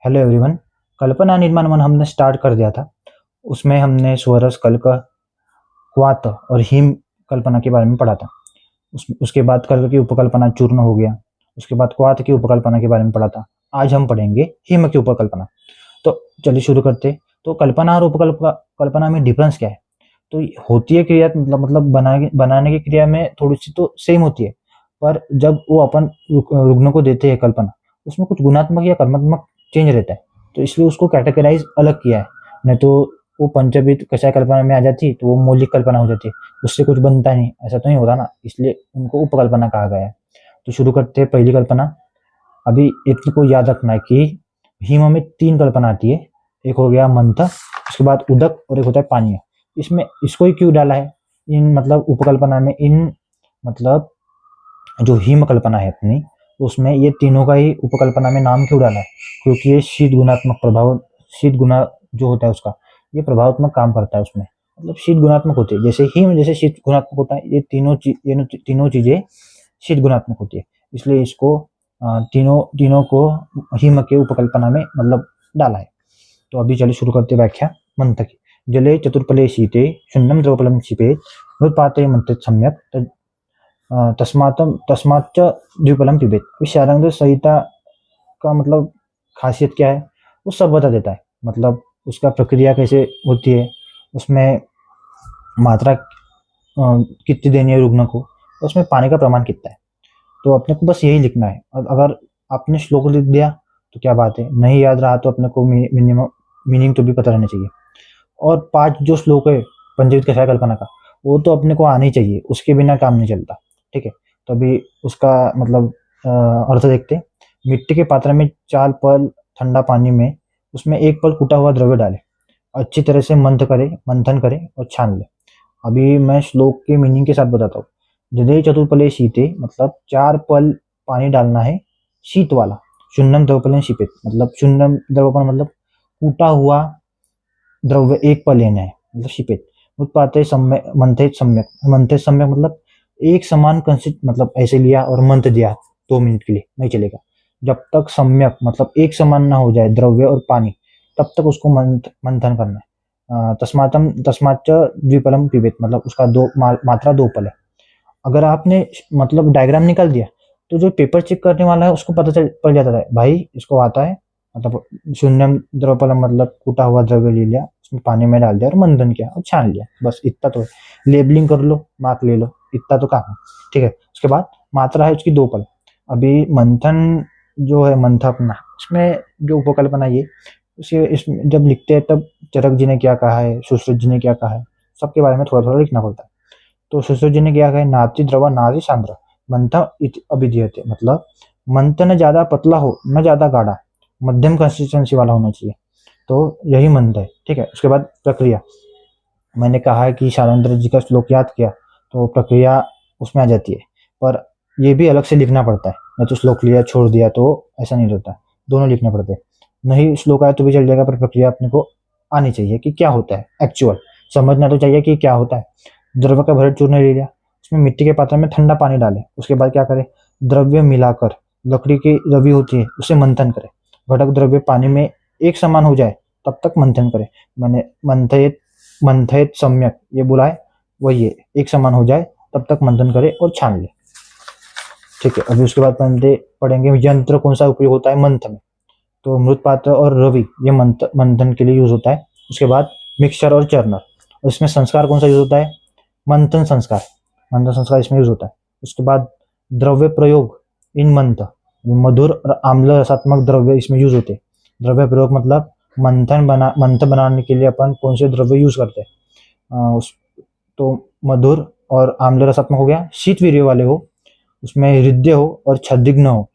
Hello everyone. कल्पना निर्माण मन हमने स्टार्ट कर दिया था। उसमें हमने स्वरस, कल्क, क्वात और हिम कल्पना के बारे में पढ़ा था। उसके बाद कल्क की उपकल्पना चूर्ण हो गया। उसके बाद क्वात की उपकल्पना के बारे में पढ़ा था। आज हम पढ़ेंगे हिम की उपकल्पना। तो चलिए शुरू करते। तो कल्पना और उपकल्पना में डिफरेंस क्या है? तो होती है क्रिया, मतलब बनाने की क्रिया में थोड़ी सी तो सेम होती है, पर जब वो अपन रुग्ण को देते हैं कल्पना, उसमें कुछ गुणात्मक या कर्मात्मक चेंज रहता है। तो इसलिए उसको कैटेगराइज अलग किया है। नहीं तो वो पंचभीत कषाय कल्पना में आ जाती तो वो मौलिक कल्पना हो जाती, उससे कुछ बनता नहीं, ऐसा तो नहीं होता ना, इसलिए उनको उपकल्पना कहा गया है। तो शुरू करते हैं पहली कल्पना। अभी एक को याद रखना है कि हिम में 3 कल्पना आती है। एक हो गया मंथ, उसके बाद उदक और एक होता है पानीय। इसमें इसको ही क्यों डाला है इन मतलब उपकल्पना में, इन मतलब जो हिम कल्पना है अपनी, उसमें ये तीनों का ही उपकल्पना में नाम क्यों डाला है? क्योंकि ये शीत गुणात्मक प्रभाव, शीत गुना जो होता है उसका, ये प्रभावात्मक काम करता है उसमें, मतलब शीत गुणात्मक होती है। जैसे हिम जैसे शीत गुणात्मक होता है, ये तीनों चीजें शीत गुणात्मक होती है। इसलिए इसको तीनों को हिम के उपकल्पना में मतलब डाला है। तो अभी चलिए शुरू करते व्याख्या मंथ की। जले चतुर्पले शीते शून्यम द्रवपलम क्षिपेत पाते मंत्र सम्यक तस्माच्च द्विपलम पिबेत। विषयारंग संहिता का मतलब खासियत क्या है वो सब बता देता है। मतलब उसका प्रक्रिया कैसे होती है, उसमें मात्रा कितनी देनी है रुग्ण को, उसमें पानी का प्रमाण कितना है। तो अपने को बस यही लिखना है। और अगर आपने श्लोक लिख दिया तो क्या बात है, नहीं याद रहा तो अपने को मिनिमम मीनिंग तो भी पता रहना चाहिए। और 5 जो श्लोक है पंचवीत कषाय कल्पना का, वो तो अपने को आना ही चाहिए, उसके बिना काम नहीं चलता। ठीक है, तो अभी उसका मतलब अर्थ देखते हैं। मिट्टी के पात्र में 4 पल ठंडा पानी में उसमें 1 पल कूटा हुआ द्रव्य डाले, अच्छी तरह से मंथन करे और छान ले। अभी मैं श्लोक के मीनिंग के साथ बताता हूँ। जदे चतुर्पले शीते मतलब 4 पल पानी डालना है, शीत वाला। शून्यम द्रवपलन शिपेत मतलब शून्यम द्रवपलन मतलब कूटा हुआ द्रव्य 1 पल लेना है, मतलब शिपेत। उत्पाते सम्यक मंथे सम्यक मतलब एक समान कंसिस्ट, मतलब ऐसे लिया और मंथ दिया 2 मिनट के लिए नहीं चलेगा। जब तक सम्यक मतलब एक समान ना हो जाए द्रव्य और पानी, तब तक उसको मंथन करना है। तस्माच्च द्विपलम पिबेत मतलब उसका मात्रा 2 पल है। अगर आपने मतलब डायग्राम निकाल दिया तो जो पेपर चेक करने वाला है उसको पड़ जाता है, भाई इसको आता है। मतलब शून्यम द्रवपलम मतलब कूटा हुआ द्रव्य ले लिया, उसमें पानी में डाल दिया और मंथन किया और छान लिया, बस इतना तो है। लेबलिंग कर लो, मार्क ले लो, इतना तो काम है। ठीक है, उसके बाद मात्रा है उसकी 2 पल। अभी मंथन जो है मंथ अपना, उसमें जो उपकल्पना ये उसे इसमें जब लिखते हैं तब चरक जी ने क्या कहा है, सुश्रुत जी ने क्या कहा है, सबके बारे में थोड़ा थोड़ा लिखना पड़ता है। तो सुश्रुत जी ने क्या कहा है, नाति द्रवा नाति सांद्र मंथ अभिधीयते मतलब मंथ न ज्यादा पतला हो न ज्यादा गाढ़ा, मध्यम कंसिस्टेंसी वाला होना चाहिए। तो यही मंथ है। ठीक है, उसके बाद प्रक्रिया। मैंने कहा है कि शारंद्र जी का श्लोक याद किया तो प्रक्रिया उसमें आ जाती है, पर ये भी अलग से लिखना पड़ता है। मैं तो श्लोक लिया छोड़ दिया तो ऐसा नहीं रहता, दोनों लिखने पड़ते हैं। नहीं श्लोक आया तो भी चल जाएगा, पर प्रक्रिया अपने को आनी चाहिए कि क्या होता है, एक्चुअल समझना तो चाहिए कि क्या होता है। द्रव्य का भरत चूर्ण ले लिया, उसमें मिट्टी के पात्र में ठंडा पानी डाले, उसके बाद क्या करे, द्रव्य मिलाकर लकड़ी की रवि होती है उसे मंथन करे। घटक द्रव्य पानी में एक समान हो जाए तब तक मंथन करे। मैंने मंथयत सम्यक ये बोला है, वही है, एक समान हो जाए तब तक मंथन करे और छान ले। ठीक है, अभी उसके बाद पढ़ेंगे यंत्र कौन सा उपयोग होता है मंथ में। तो मृत पात्र और रवि ये मंथन के लिए यूज होता है। उसके बाद मिक्सचर और चर्नर, इसमें संस्कार कौन सा यूज होता है, मंथन संस्कार इसमें यूज होता है। उसके बाद द्रव्य प्रयोग इन मंथ, मधुर और आम्ल रसात्मक द्रव्य इसमें यूज होते हैं। द्रव्य प्रयोग मतलब मंथ बनाने के लिए अपन कौन से द्रव्य यूज करते हैं। तो मधुर और आम्ल रसात्मक हो गया, शीत वीर्य वाले हो, उसमें हृदय हो और छद्दिग्न हो,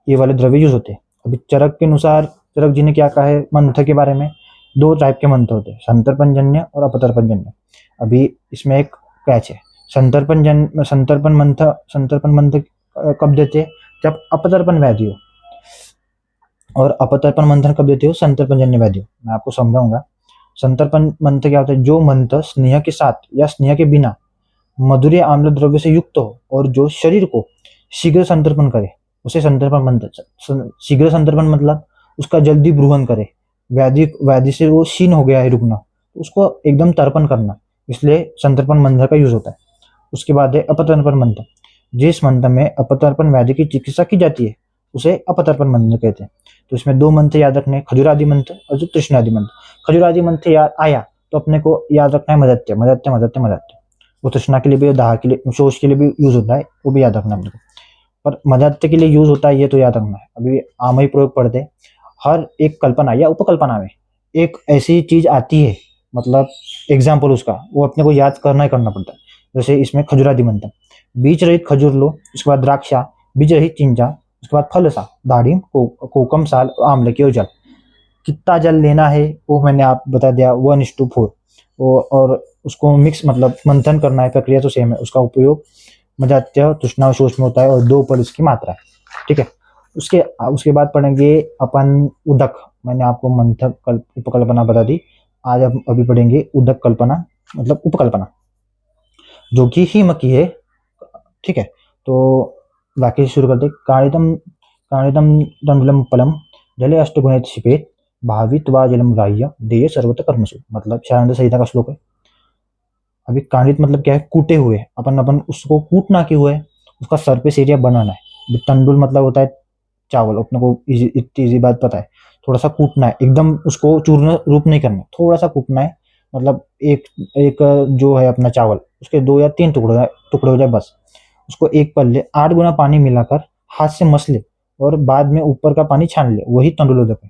ये वाले द्रव्य यूज होते हैं। अभी चरक के अनुसार चरक जी ने क्या कहा है मंथ के बारे में, 2 टाइप के मंथ होते हैं, संतर्पणजन्य और अपतर्पणजन्य। अभी इसमें एक कैच है, संतर्पण मंथ कब देते हैं, जब अपतर्पण व्याधि हो, और अपतर्पण मंथन कब देते हो, संतर्पणजन्य व्याधि हो। मैं आपको समझाऊंगा। संतर्पण मंथ क्या होता है, जो मंथ स्नेह के साथ या स्नेह के बिना मधुर या आम्ल द्रव्य से युक्त हो और जो शरीर को शीघ्र संतर्पण करे, उसे संतर्पण मंथ। शीघ्र संतर्पण मतलब उसका जल्दी ब्रूहन करे। व्याधि से वो क्षीण हो गया है रुकना, तो उसको एकदम तर्पण करना, इसलिए संतर्पण मंत्र का यूज होता है। उसके बाद है अपतर्पण मंत्र। जिस मंत्र में अपतर्पण व्याधि की चिकित्सा की जाती है उसे अपतर्पण मंत्र कहते हैं। तो इसमें दो मंत्र याद रखने, खजुरादि मंत्र और जो तृष्णादि मंत्र। खजुरादि मंत्र याद आया तो अपने को याद रखना है मदत्य मदत्य मदत्य मदत्य। वो तृष्णा के लिए भी, दाह के लिए, शोष के लिए भी यूज होता है, वो भी याद रखना है अपने को। पर मदत्य के लिए यूज होता है ये तो याद रखना है। अभी आमय प्रयोग पढ़ते, हर एक कल्पना या उपकल्पना में एक ऐसी चीज आती है, मतलब एग्जाम्पल उसका वो अपने को याद करना ही करना पड़ता है। जैसे इसमें खजुरादि मंत्र, बीज रहित खजूर लो, उसके बाद द्राक्षा, बीज रहित चिंचा, उसके बाद फलसा, दाढ़ी, कोकम साल, आमले के जल। कितना जल लेना है वो मैंने आप बता दिया, 1:4। और उसको मिक्स मतलब मंथन करना है, प्रक्रिया तो सेम है। उसका उपयोग मजात्य तृष्णा शोष में होता है और 2 पल इसकी मात्रा है, ठीक है। उसके उसके बाद पढ़ेंगे अपन उदक। मैंने आपको मंथन उपकल्पना बता दी, आज हम अभी पढ़ेंगे उदक कल्पना, मतलब उपकल्पना, जो कि हिम की है, ठीक है। तो वाक्य शुरू करते, काणितम काणितम तंडुलम फलम जले अष्टगुणित क्षिपेत भावित्वा जलम ग्राह्य देय सर्वत्र कर्मसु। मतलब शानंद संहिता का श्लोक है। अभी काणित मतलब क्या है, कूटे हुए, अपन अपन उसको कूटना क्यों है, उसका सरफेस एरिया बनाना है। अभी तंडुल मतलब होता है चावल, अपने को इतनी इजी बात पता है। थोड़ा सा कूटना है, एकदम उसको चूर्ण रूप नहीं करना, थोड़ा सा कूटना है। मतलब एक एक जो है अपना चावल, उसके 2 या 3 टुकड़े हो जाए बस। उसको एक पल्ले 8 गुना पानी मिलाकर हाथ से मस ले और बाद में ऊपर का पानी छान ले, वही तंडुलोदक है।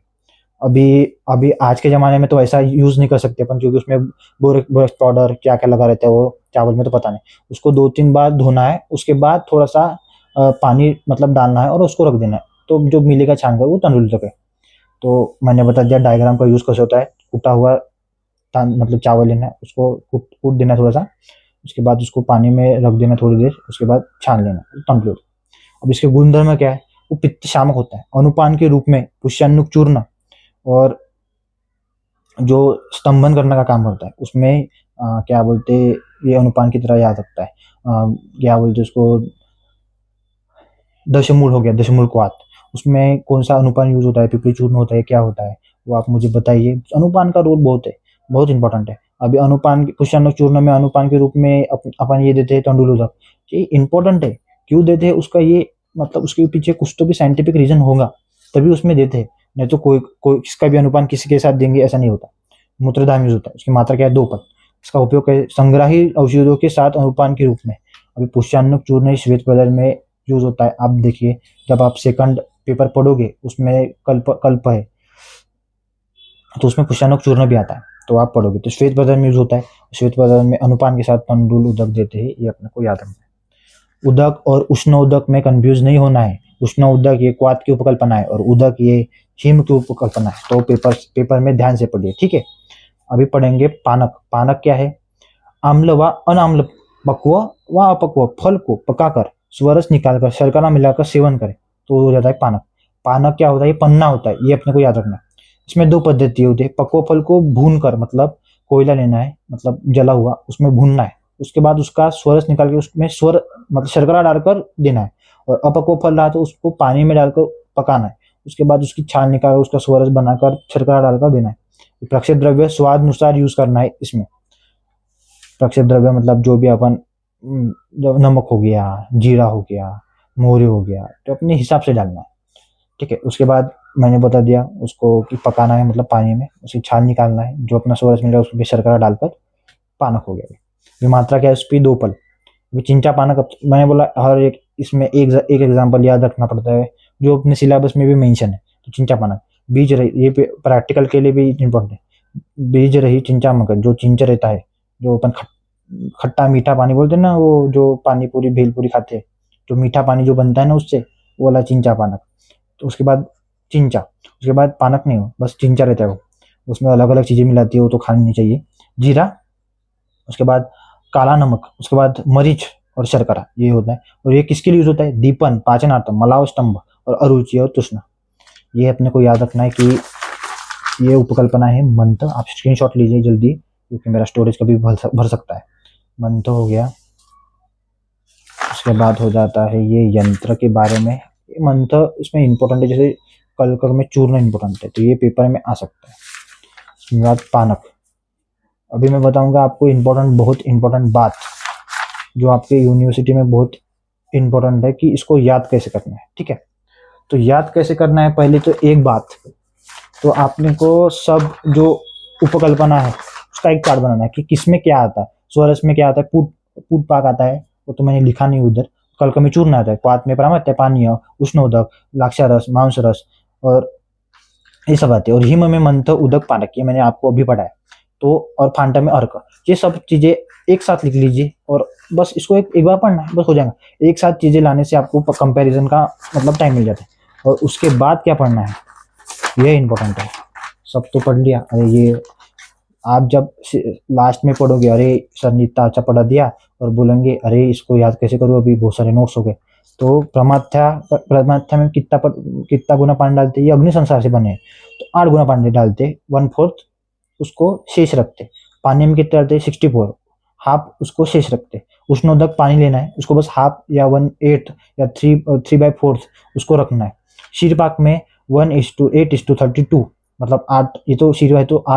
अभी अभी आज के ज़माने में तो ऐसा यूज़ नहीं कर सकते अपन, क्योंकि उसमें बोरेक्स पाउडर क्या-क्या लगा रहता है, वो चावल में तो पता नहीं। उसको 2-3 बार धोना है, उसके बाद थोड़ा-सा पानी मतलब डालना है और उसको रख देना है। तो जो मिलेगा छान कर वो तंदुरुस्त है। तो मैंने बता दिया डायग्राम का यूज़ कैसे होता है। कूटा हुआ मतलब चावल लेना है, उसको कूट देना है थोड़ा-सा, उसके बाद उसको पानी में रख देना थोड़ी देर, उसके बाद छान लेना, तंदुरुस्त। अब इसके गुणधर्म क्या है, वो पित्त शामक होता है, अनुपान के रूप में पुष्यान्नुक चूर्ण और जो स्तंभन करने का काम करता है। उसमें क्या बोलते, ये अनुपान की तरह याद रखता है। क्या बोलते उसको, दशमूल हो गया, दशमूल क्वाथ। उसमें कौन सा अनुपान यूज होता है, पिपली चूर्ण होता है, क्या होता है वो आप मुझे बताइए। अनुपान का रोल बहुत है, बहुत इंपॉर्टेंट है। अभी अनुपान पुष्यान्नक चूर्ण में अनुपान के रूप में अपन ये देते हैं तंडुलोदक, ये इंपॉर्टेंट है। क्यों देते हैं उसका ये मतलब उसके पीछे कुछ तो भी साइंटिफिक रीजन होगा, तभी उसमें देते हैं। नहीं तो कोई कोई किसका भी अनुपान किसी के साथ देंगे ऐसा नहीं होता। मूत्रधाम यूज होता है, उसकी मात्रा क्या है, 2 पल। इसका उपयोग संग्राही औषधियों के साथ अनुपान के रूप में। अभी पुष्यान्नक चूर्ण श्वेत प्रदर में यूज होता है। आप देखिए जब आप सेकंड पेपर पढ़ोगे उसमें कल्प है, तो उसमें पुष्यान्नक चूर्ण भी आता है, तो आप पढ़ोगे तो श्वेत प्रदर में यूज होता है। श्वेत प्रदर में अनुपान के साथ तंडुल उदक देते हैं, ये अपने को याद रखना है। उदक और उष्ण उदक में कंफ्यूज नहीं होना है। उष्ण उदक ये क्वाथ की उपकल्पना है और उदक ये हिम की उपकल्पना है। तो पेपर में ध्यान से पढ़िए, ठीक है। अभी पढ़ेंगे पानक। पानक क्या है, आम्ल व अनाम्ल, पक्व व अपक्व फल को पकाकर स्वरस निकालकर शर्करा मिलाकर सेवन करें तो हो जाता है पानक। पानक क्या होता है, ये पन्ना होता है, ये अपने को याद रखना है। इसमें 2 पद्धति होती है। पक्व फल को भून कर, मतलब कोयला लेना है, मतलब जला हुआ, उसमें भूनना है। उसके बाद उसका स्वरस निकाल के उसमें स्वर मतलब शर्करा डालकर देना है। और अपक्व फल रहा तो उसको पानी में डालकर पकाना है। उसके बाद उसकी छाल निकाल उसका स्वरस बनाकर शर्करा डालकर देना है। प्रक्षेप द्रव्य स्वाद अनुसार यूज करना है इसमें। प्रक्षेप द्रव्य मतलब जो भी अपन जो नमक हो गया, जीरा हो गया, मोहरी हो गया, तो अपने हिसाब से डालना है, ठीक है। उसके बाद मैंने बता दिया उसको कि पकाना है, मतलब पानी में उसकी छाल निकालना है, जो अपना सोरस मिल रहा है उसमें शर्करा डालकर पानक हो गया। ये मात्रा क्या है उसकी, 2 पल। चिंचा पानक मैंने बोला हर एक इसमें एक एग्जाम्पल याद रखना पड़ता है जो अपने सिलेबस में भी मेंशन है। तो चिंचा पानक बीज रही, ये प्रैक्टिकल के लिए भी इम्पोर्टेंट है। बीज रही चिंचा मकर, जो चिंचा रहता है, जो अपन खट्टा मीठा पानी बोलते हैं ना, वो जो पानी पूरी भेलपूरी खाते हैं, जो मीठा पानी जो बनता है ना उससे, वो वाला चिंचा पानक। तो उसके बाद चिंचा, उसके बाद पानक नहीं हो, बस चिंचा रहता है वो, उसमें अलग अलग चीज़ें मिलाती है, वो तो खानी नहीं चाहिए। जीरा, उसके बाद काला नमक, उसके बाद मरीच और शर्करा, ये होता है। और ये किसके लिए यूज होता है, दीपन, पाचनार्थम, मलाव स्तंभ और अरुचि और तृष्णा। ये अपने को याद रखना है कि ये उपकल्पना है मंत्र। आप स्क्रीनशॉट लीजिए जल्दी, क्योंकि मेरा स्टोरेज कभी भर सकता है। मंत्र हो गया, उसके बाद हो जाता है ये यंत्र के बारे में। ये मंत्र इसमें इंपॉर्टेंट है, जैसे कलकर में चूर्ण इंपॉर्टेंट है, तो ये पेपर में आ सकता है। इसके बाद पानक। अभी मैं बताऊंगा आपको बहुत इंपॉर्टेंट बात जो आपके यूनिवर्सिटी में बहुत इंपॉर्टेंट है कि इसको याद कैसे करना है। ठीक है, तो याद कैसे करना है, पहले तो एक बात, तो आपने को सब जो उपकल्पना है उसका एक चार्ट बनाना है कि किसमें क्या आता है। स्वरस में क्या आता है, पूट पाक आता है, वो तो मैंने लिखा नहीं उधर। कल्क में चूर्ण आता है, पात में प्रामत्य पानीय, उष्णोदक, लाक्षारस, मांस रस और ये सब आते हैं। और हिम में मंथ, उदक, पानक, ये मैंने आपको अभी पढ़ा है। तो और फांटा में अर्क, ये सब चीजें एक साथ लिख लीजिए और बस इसको एक बार पढ़ना है, बस हो जाएगा। एक साथ चीजें लाने से आपको कंपैरिजन का मतलब टाइम मिल जाता है। और उसके बाद क्या पढ़ना है, ये इंपॉर्टेंट है। सब तो पढ़ लिया, अरे ये आप जब लास्ट में पढ़ोगे, अरे सर ने इतना अच्छा पढ़ा दिया, और बोलेंगे अरे इसको याद कैसे करूँ, अभी बहुत सारे नोट्स हो गए। तो प्रमाथ्या में कितना गुना पानी डालते, ये अग्नि संसार से बने हैं, तो 8 गुना पानी डालते, 1/4 उसको शेष रखते। पानी में कितना डालते, 64, हाफ उसको शेष रखते। उष्णोदक पानी लेना है, उसको बस हाफ या 1/8 या 3/4 उसको रखना है। शीरपाक में 1:8:32, मतलब 8, ये तो शीर है तो 8